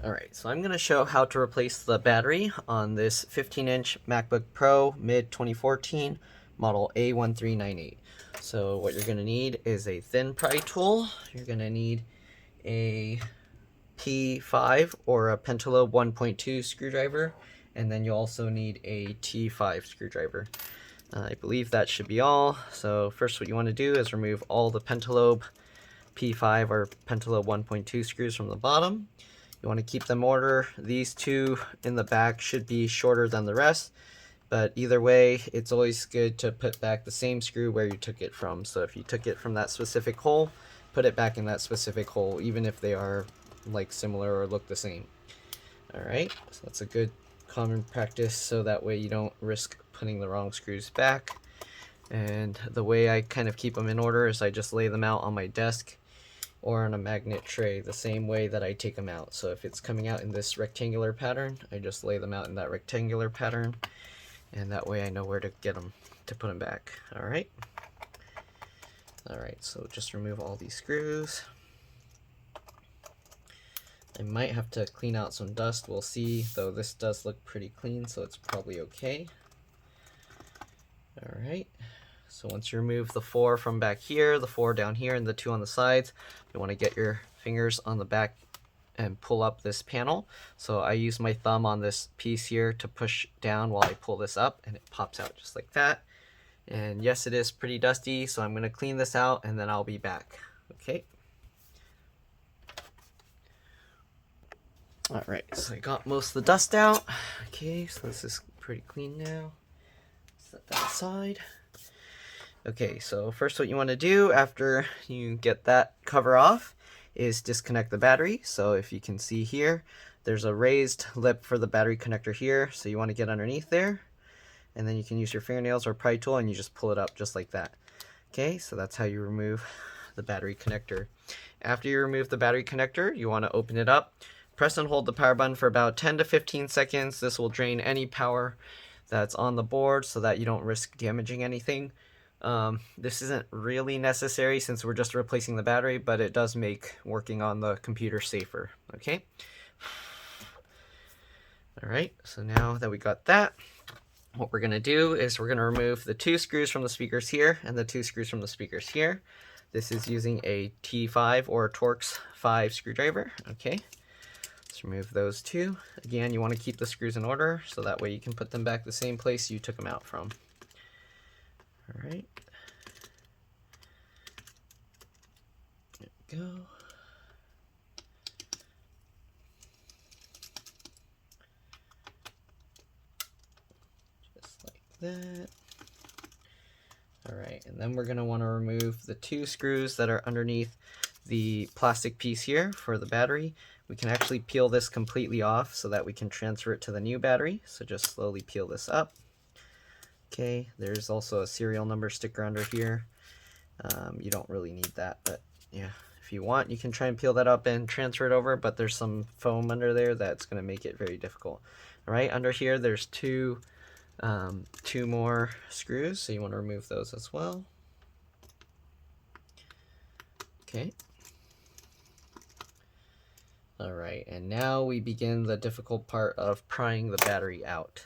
Alright, so I'm going to show how to replace the battery on this 15-inch MacBook Pro mid 2014 model A398. So what you're going to need is a thin pry tool. You're going to need a P5 or a pentalobe 1.2 screwdriver, and then you also need a T5 screwdriver. I believe that should be all. So first what you want to do is remove all the pentalobe P5 or pentalobe 1.2 screws from the bottom. You want to keep them in order. These two in the back should be shorter than the rest, but either way, it's always good to put back the same screw where you took it from. So if you took it from that specific hole, put it back in that specific hole, even if they are like similar or look the same. Alright, so that's a good common practice, so that way you don't risk putting the wrong screws back. And the way I kind of keep them in order is I just lay them out on my desk or on a magnet tray the same way that I take them out. So if it's coming out in this rectangular pattern, I just lay them out in that rectangular pattern, and that way I know where to get them to put them back. Alright, so just remove all these screws. I might have to clean out some dust, we'll see, though this does look pretty clean, so it's probably okay. Alright, so once you remove the 4 from back here, the 4 down here, and the 2 on the sides, you want to get your fingers on the back and pull up this panel. So I use my thumb on this piece here to push down while I pull this up, and it pops out just like that. And yes, it is pretty dusty, so I'm going to clean this out and then I'll be back. Okay. Alright, so I got most of the dust out. Okay, so this is pretty clean now. Set that aside. Okay, so first what you want to do after you get that cover off is disconnect the battery. So if you can see here, there's a raised lip for the battery connector here, so you want to get underneath there, and then you can use your fingernails or pry tool and you just pull it up just like that. Okay, so that's how you remove the battery connector. After you remove the battery connector, you want to open it up, press and hold the power button for about 10 to 15 seconds. This will drain any power that's on the board so that you don't risk damaging anything. This isn't really necessary since we're just replacing the battery, but it does make working on the computer safer. Okay. Alright, so now that we got that, what we're going to do is we're going to remove the 2 screws from the speakers here and the 2 screws from the speakers here. This is using a T5 or a Torx 5 screwdriver. Okay. Let's remove those 2. Again, you want to keep the screws in order so that way you can put them back the same place you took them out from. Alright. There we go. Just like that. Alright, and then we're going to want to remove the 2 screws that are underneath the plastic piece here for the battery. We can actually peel this completely off so that we can transfer it to the new battery. So just slowly peel this up. Okay, there's also a serial number sticker under here. You don't really need that, but yeah, if you want, you can try and peel that up and transfer it over, but there's some foam under there that's going to make it very difficult. All right, under here, there's two more screws, so you want to remove those as well. Okay. All right, and now we begin the difficult part of prying the battery out.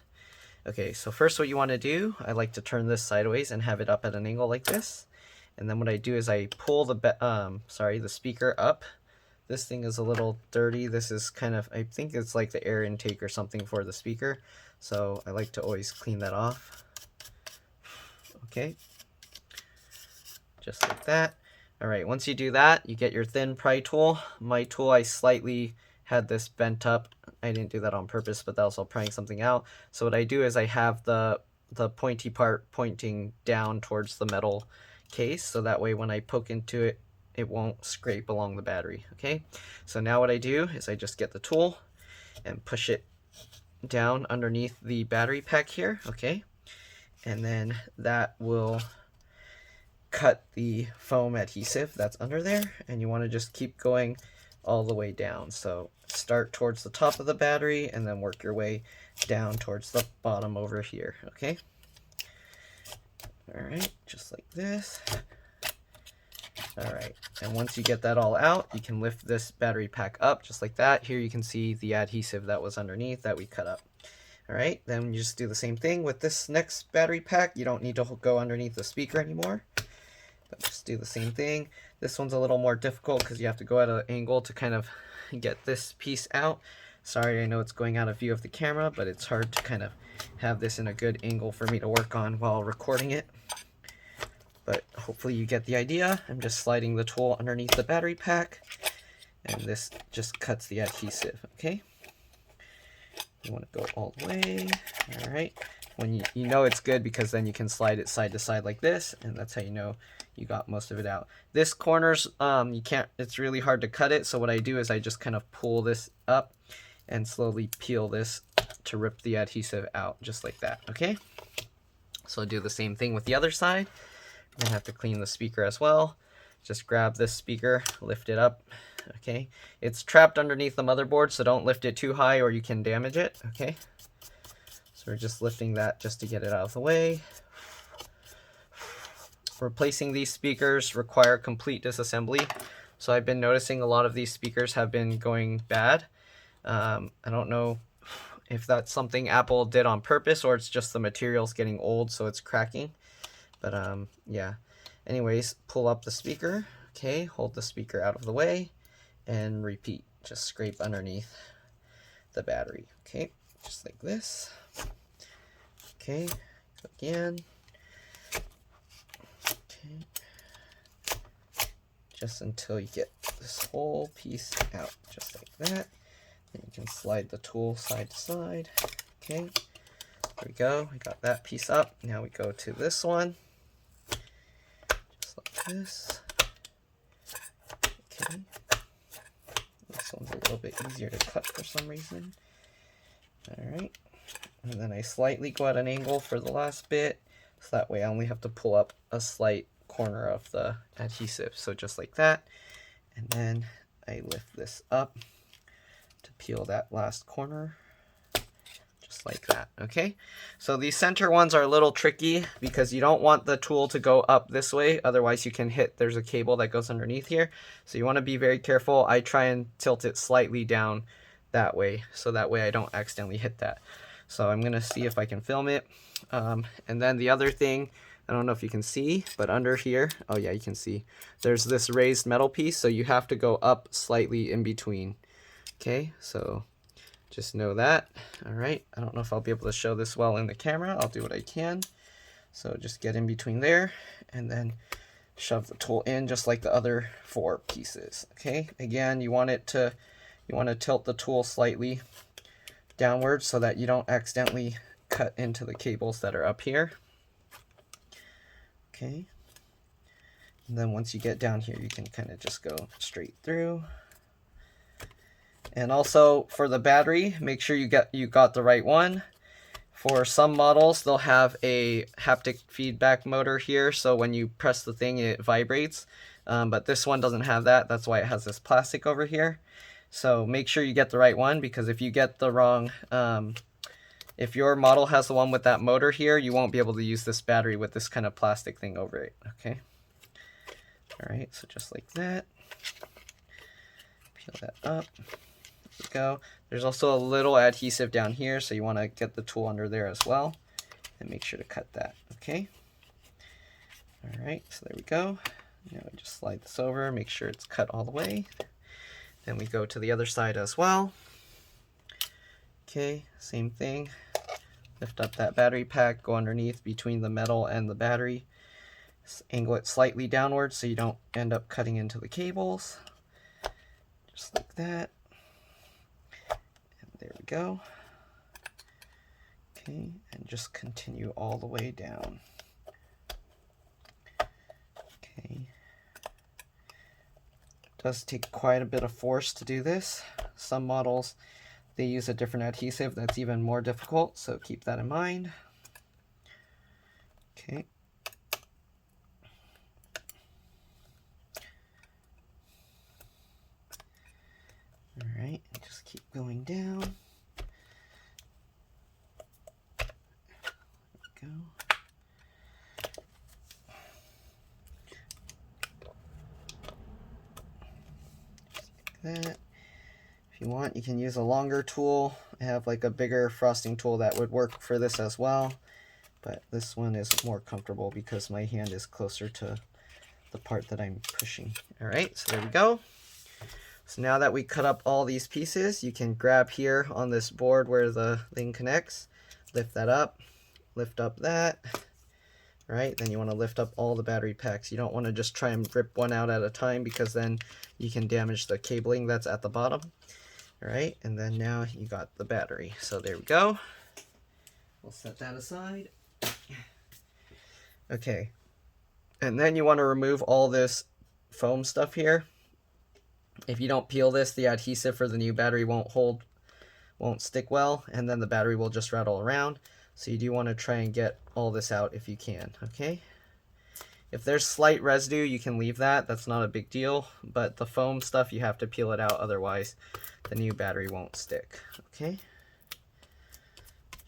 Okay, so first what you want to do, I like to turn this sideways and have it up at an angle like this. And then what I do is I pull the speaker up. This thing is a little dirty. This is kind of, I think it's like the air intake or something for the speaker. So I like to always clean that off. Okay, just like that. All right, once you do that, you get your thin pry tool. My tool, I slightly had this bent up. I didn't do that on purpose, but that was all prying something out. So what I do is I have the pointy part pointing down towards the metal case, so that way when I poke into it, it won't scrape along the battery. Okay, so now what I do is I just get the tool and push it down underneath the battery pack here. Okay, and then that will cut the foam adhesive that's under there, and you want to just keep going all the way down. So start towards the top of the battery and then work your way down towards the bottom over here. Okay. All right, just like this. Alright, and once you get that all out, you can lift this battery pack up just like that. Here you can see the adhesive that was underneath that we cut up. Alright, then you just do the same thing with this next battery pack. You don't need to go underneath the speaker anymore, but just do the same thing. This one's a little more difficult because you have to go at an angle to kind of get this piece out. Sorry, I know it's going out of view of the camera, but it's hard to kind of have this in a good angle for me to work on while recording it. But hopefully you get the idea. I'm just sliding the tool underneath the battery pack, and this just cuts the adhesive, okay? You want to go all the way. All right. When you know it's good, because then you can slide it side to side like this, and that's how you know you got most of it out. This corners, you can't, it's really hard to cut it, so what I do is I just kind of pull this up and slowly peel this to rip the adhesive out, just like that, okay? So I'll do the same thing with the other side. I'm gonna have to clean the speaker as well. Just grab this speaker, lift it up, okay? It's trapped underneath the motherboard, so don't lift it too high or you can damage it, okay? So we're just lifting that just to get it out of the way. Replacing these speakers require complete disassembly. So I've been noticing a lot of these speakers have been going bad. I don't know if that's something Apple did on purpose or it's just the material's getting old so it's cracking. But yeah. Anyways, pull up the speaker. Okay, hold the speaker out of the way and repeat. Just scrape underneath the battery. Okay, just like this. Okay, again. Okay. Just until you get this whole piece out, just like that. Then you can slide the tool side to side. Okay, there we go. We got that piece up. Now we go to this one. Just like this. Okay. This one's a little bit easier to cut for some reason. Alright. And then I slightly go at an angle for the last bit. So that way I only have to pull up a slight corner of the adhesive. So just like that. And then I lift this up to peel that last corner. Just like that, okay? So these center ones are a little tricky because you don't want the tool to go up this way, otherwise you can hit, there's a cable that goes underneath here. So you want to be very careful. I try and tilt it slightly down that way, so that way I don't accidentally hit that. So I'm gonna see if I can film it. And then the other thing, I don't know if you can see, but under here, oh yeah, you can see, there's this raised metal piece, so you have to go up slightly in between. Okay, so just know that. All right, I don't know if I'll be able to show this well in the camera. I'll do what I can. So just get in between there and then shove the tool in just like the other 4 pieces. Okay, again, you want to tilt the tool slightly downward so that you don't accidentally cut into the cables that are up here. Okay, and then once you get down here, you can kind of just go straight through. And also for the battery, make sure you got the right one. For some models, they'll have a haptic feedback motor here, so when you press the thing, it vibrates. But this one doesn't have that. That's why it has this plastic over here. So make sure you get the right one, because if you get the wrong, if your model has the one with that motor here, you won't be able to use this battery with this kind of plastic thing over it. Okay. All right. So just like that. Peel that up. There we go. There's also a little adhesive down here, so you want to get the tool under there as well and make sure to cut that. Okay. All right. So there we go. Now we just slide this over, make sure it's cut all the way. Then we go to the other side as well. Okay, same thing. Lift up that battery pack, go underneath between the metal and the battery. Angle it slightly downward so you don't end up cutting into the cables. Just like that. And there we go. Okay, and just continue all the way down. Okay. It does take quite a bit of force to do this. Some models, they use a different adhesive that's even more difficult, so keep that in mind. Okay. All right, and just keep going down. There we go. want, you can use a longer tool. I have like a bigger frosting tool that would work for this as well, but this one is more comfortable because my hand is closer to the part that I'm pushing. All right, so there we go. So now that we cut up all these pieces, you can grab here on this board where the thing connects, lift that up, lift up that. Right, then you want to lift up all the battery packs. You don't want to just try and rip one out at a time because then you can damage the cabling that's at the bottom. All right, and then now you got the battery. So there we go. We'll set that aside. Okay, and then you want to remove all this foam stuff here. If you don't peel this, the adhesive for the new battery won't stick well, and then the battery will just rattle around. So you do want to try and get all this out if you can, okay? If there's slight residue, you can leave that. That's not a big deal, but the foam stuff, you have to peel it out, otherwise the new battery won't stick, okay?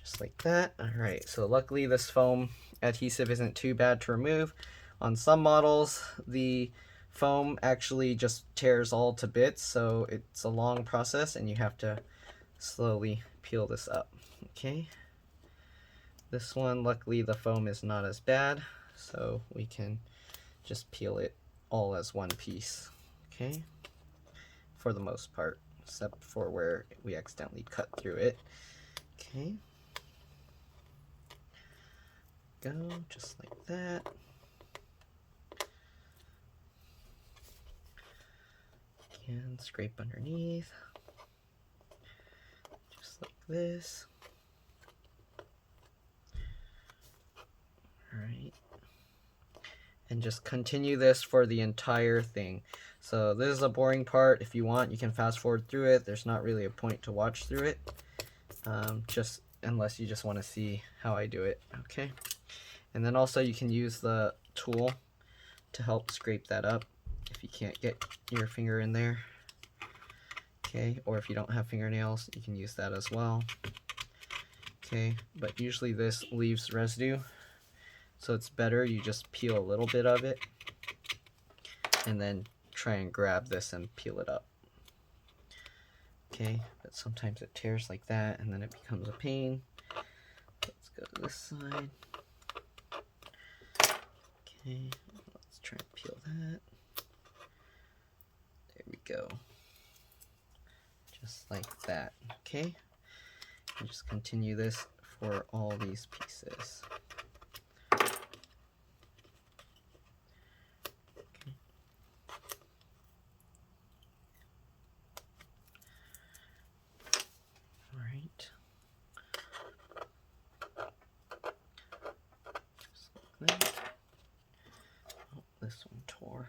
Just like that. All right, so luckily this foam adhesive isn't too bad to remove. On some models, the foam actually just tears all to bits, so it's a long process and you have to slowly peel this up, okay? This one, luckily the foam is not as bad, so we can just peel it all as one piece, okay? For the most part, except for where we accidentally cut through it, okay? Go, just like that. Again, scrape underneath, just like this. Alright, and just continue this for the entire thing. So this is a boring part. If you want, you can fast forward through it. There's not really a point to watch through it, just unless you just want to see how I do it, okay? And then also you can use the tool to help scrape that up if you can't get your finger in there, okay? Or if you don't have fingernails, you can use that as well, okay? But usually this leaves residue, so it's better you just peel a little bit of it and then try and grab this and peel it up. Okay, but sometimes it tears like that and then it becomes a pain. Let's go to this side. Okay, let's try and peel that. There we go. Just like that, okay? And just continue this for all these pieces. Oh, this one tore.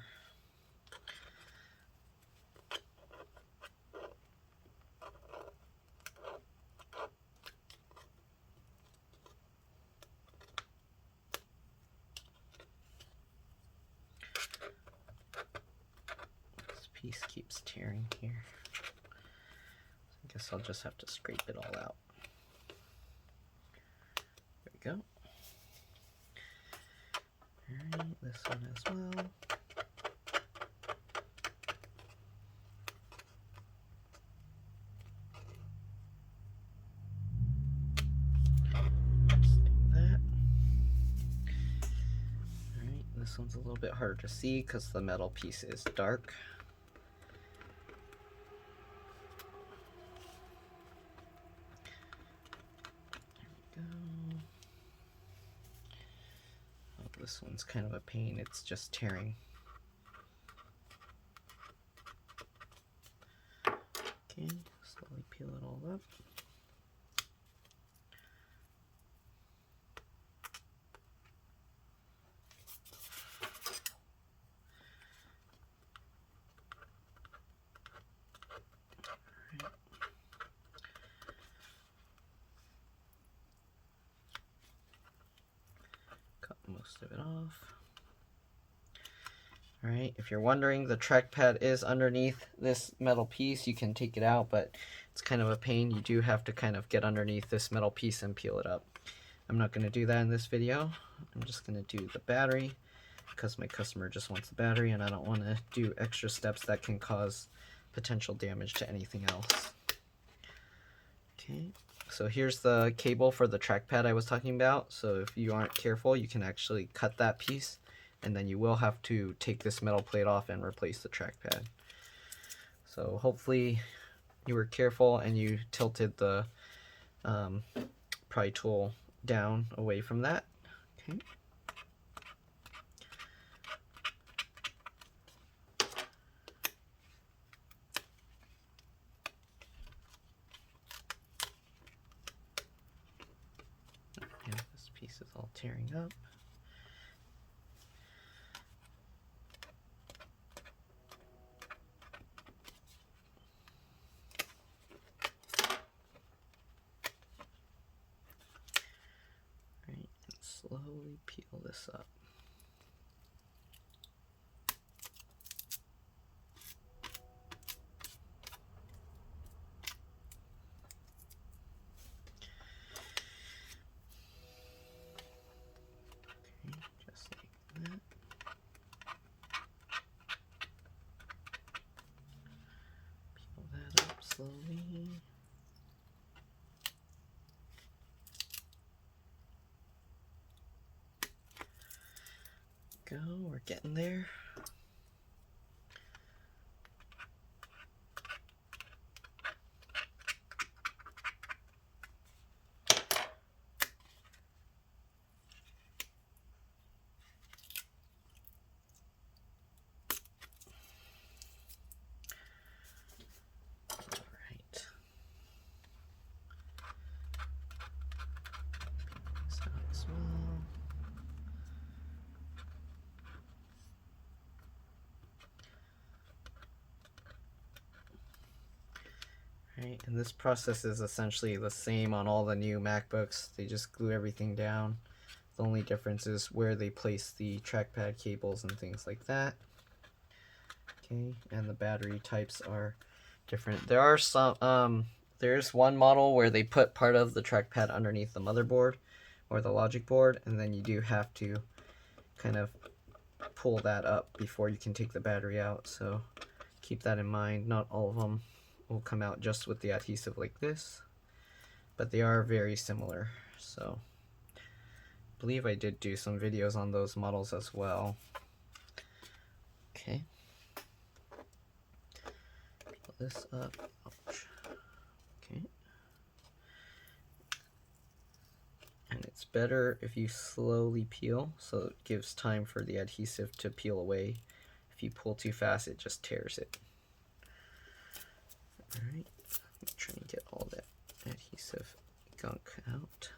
This piece keeps tearing here. I guess I'll just have to scrape it all out. There we go. Alright, this one as well. Just like that. Alright, this one's a little bit harder to see because the metal piece is dark. This one's kind of a pain, it's just tearing. Okay, slowly peel it all up. All right. Cut most of it off. Alright, if you're wondering, the trackpad is underneath this metal piece. You can take it out, but it's kind of a pain. You do have to kind of get underneath this metal piece and peel it up. I'm not going to do that in this video. I'm just going to do the battery because my customer just wants the battery and I don't want to do extra steps that can cause potential damage to anything else. Okay, so here's the cable for the trackpad I was talking about. So if you aren't careful, you can actually cut that piece, and then you will have to take this metal plate off and replace the trackpad. So hopefully you were careful and you tilted the pry tool down away from that. Okay. Yeah, this piece is all tearing up. Right, and slowly peel this up. Just like that. Peel that up slowly. Go, we're getting there. Right, and this process is essentially the same on all the new MacBooks. They just glue everything down. The only difference is where they place the trackpad cables and things like that. Okay, and the battery types are different. There are some, there's one model where they put part of the trackpad underneath the motherboard or the logic board, and then you do have to kind of pull that up before you can take the battery out. So keep that in mind. Not all of them will come out just with the adhesive like this, but they are very similar. So I believe I did do some videos on those models as well. Okay, pull this up. Ouch. Okay, and it's better if you slowly peel, so it gives time for the adhesive to peel away. If you pull too fast, it just tears it. Alright, I'm trying to get all that adhesive gunk out.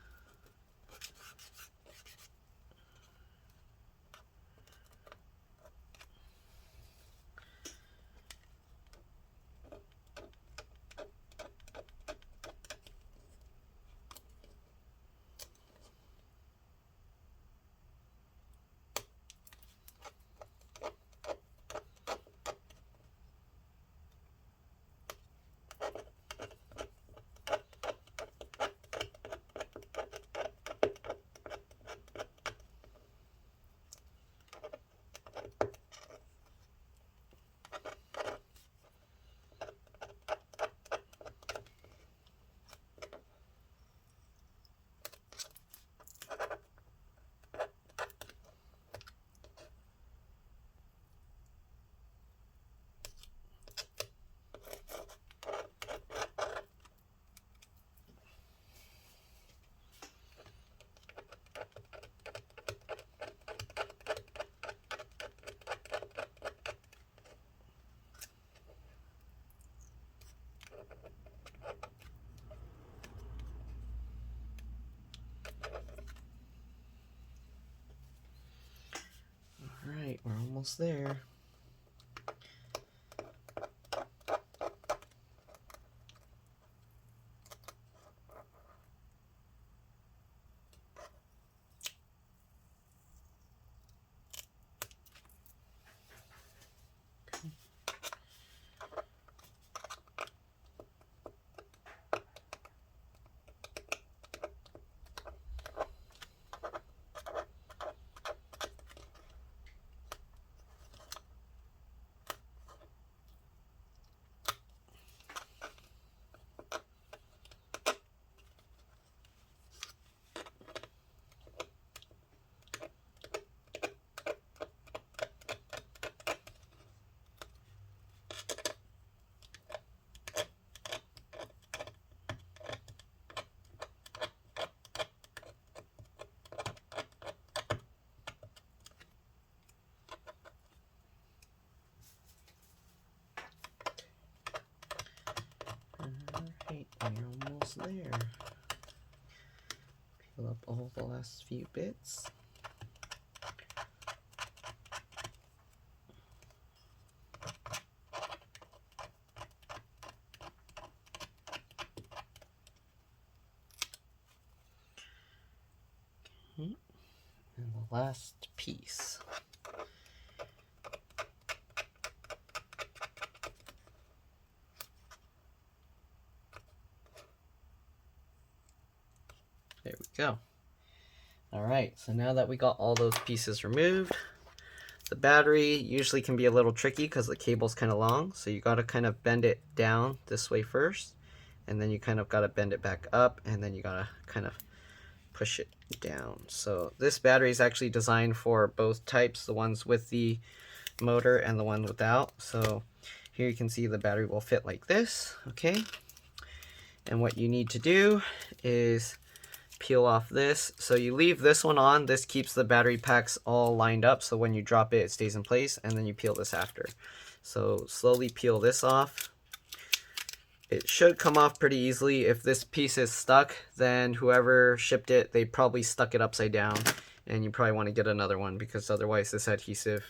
Alright, we're almost there. almost there. Peel up all the last few bits. Okay. And the last piece. There we go. Alright, so now that we got all those pieces removed, the battery usually can be a little tricky because the cable's kind of long, so you got to kind of bend it down this way first, and then you kind of got to bend it back up, and then you got to kind of push it down. So this battery is actually designed for both types, the ones with the motor and the one without. So here you can see the battery will fit like this, okay? And what you need to do is peel off this. So you leave this one on. This keeps the battery packs all lined up, so when you drop it, it stays in place, and then you peel this after. So slowly peel this off. It should come off pretty easily. If this piece is stuck, then whoever shipped it, they probably stuck it upside down, and you probably want to get another one, because otherwise this adhesive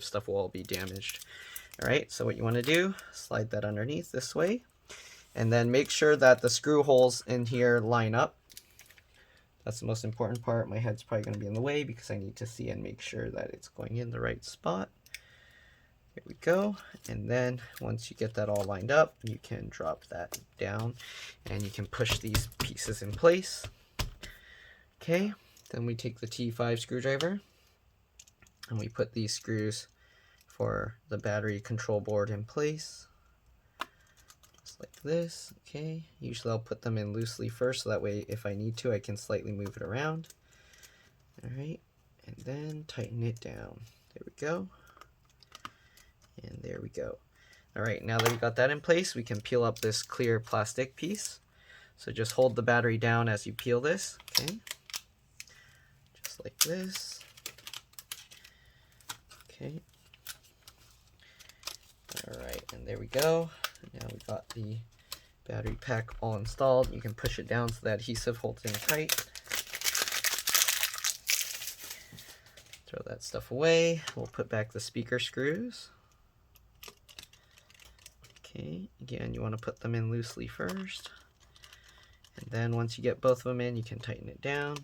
stuff will all be damaged. Alright, so what you want to do, slide that underneath this way, and then make sure that the screw holes in here line up. That's the most important part. My head's probably going to be in the way because I need to see and make sure that it's going in the right spot. There we go. And then once you get that all lined up, you can drop that down and you can push these pieces in place. Okay, then we take the T5 screwdriver and we put these screws for the battery control board in place. Like this. Okay, usually I'll put them in loosely first, so that way if I need to I can slightly move it around. Alright, and then tighten it down. There we go, and there we go. Alright, now that we got that in place, we can peel up this clear plastic piece. So just hold the battery down as you peel this, okay, just like this. Okay, alright, and there we go. Now we got the battery pack all installed. You can push it down so the adhesive holds in tight. Throw that stuff away. We'll put back the speaker screws. Okay, again, you want to put them in loosely first. And then once you get both of them in, you can tighten it down.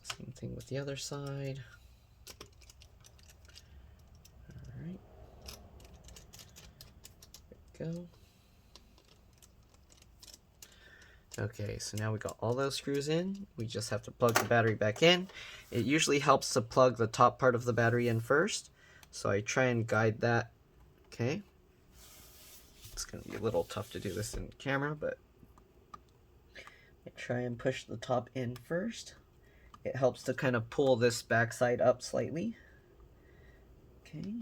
Same thing with the other side. Go. Okay, so now we got all those screws in. We just have to plug the battery back in. It usually helps to plug the top part of the battery in first, so I try and guide that. Okay, it's going to be a little tough to do this in camera, but I try and push the top in first. It helps to kind of pull this backside up slightly. Okay.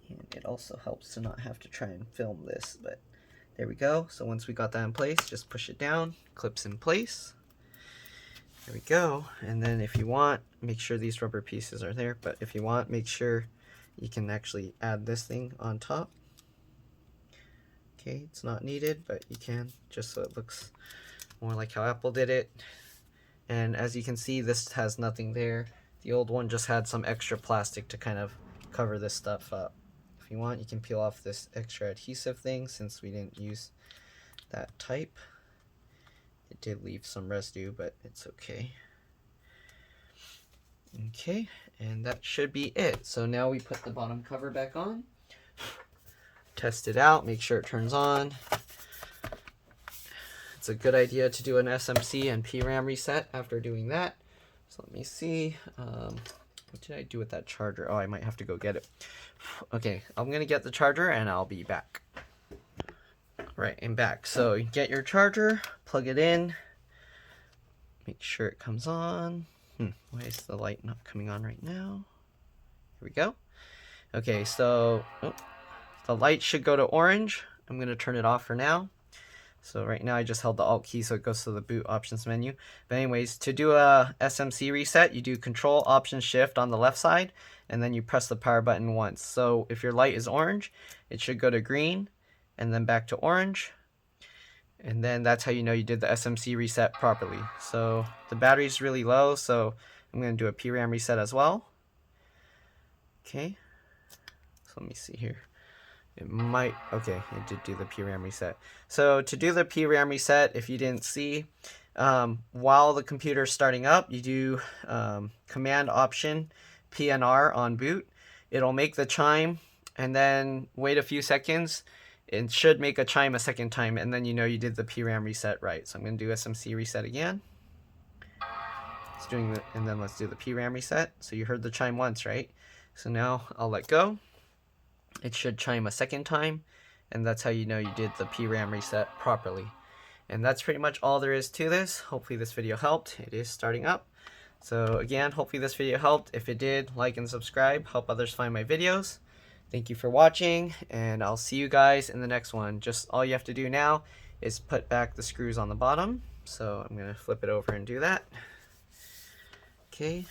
And it also helps to not have to try and film this, but there we go. So once we got that in place, just push it down, clips in place. There we go. And then if you want, make sure these rubber pieces are there, but if you want, make sure you can actually add this thing on top. Okay, it's not needed, but you can, just so it looks more like how Apple did it. And as you can see, this has nothing there. The old one just had some extra plastic to kind of cover this stuff up. If you want, you can peel off this extra adhesive thing, since we didn't use that type. It did leave some residue, but it's okay. Okay, and that should be it. So now we put the bottom cover back on, test it out, make sure it turns on. It's a good idea to do an SMC and PRAM reset after doing that. So let me see. What did I do with that charger? Oh, I might have to go get it. Okay, I'm going to get the charger and I'll be back. Right, I'm back. So you get your charger, plug it in, make sure it comes on. Why is the light not coming on right now? Here we go. Okay, so the light should go to orange. I'm going to turn it off for now. So right now I just held the Alt key so it goes to the boot options menu. But anyways, to do a SMC reset, you do Control Option Shift on the left side, and then you press the power button once. So if your light is orange, it should go to green, and then back to orange. And then that's how you know you did the SMC reset properly. So the battery's really low, so I'm going to do a PRAM reset as well. Okay, so let me see here. It might, okay, it did do the PRAM reset. So to do the PRAM reset, if you didn't see, while the computer is starting up, you do Command Option PNR on boot. It'll make the chime, and then wait a few seconds. It should make a chime a second time, and then you know you did the PRAM reset right. So I'm going to do SMC reset again. It's doing the, and then let's do the PRAM reset. So you heard the chime once, right? So now I'll let go. It should chime a second time, and that's how you know you did the PRAM reset properly. And that's pretty much all there is to this. Hopefully this video helped. It is starting up. So again, hopefully this video helped. If it did, like and subscribe. Help others find my videos. Thank you for watching, and I'll see you guys in the next one. Just all you have to do now is put back the screws on the bottom. So I'm going to flip it over and do that. Okay.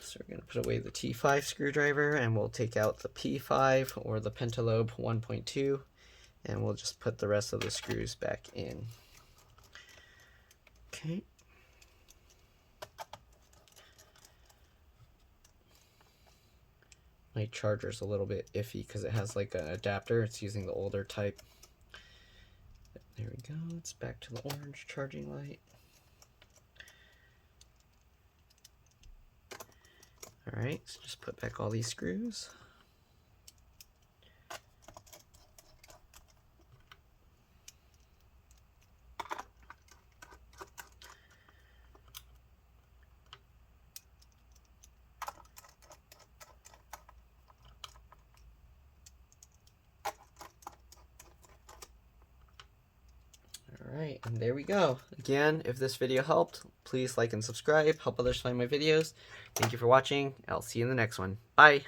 So we're going to put away the T5 screwdriver, and we'll take out the P5 or the Pentalobe 1.2, and we'll just put the rest of the screws back in. Okay. My charger's a little bit iffy because it has like an adapter. It's using the older type. There we go. It's back to the orange charging light. Alright, so just put back all these screws. Alright, and there we go. Again, if this video helped, please like and subscribe. Help others find my videos. Thank you for watching. I'll see you in the next one. Bye!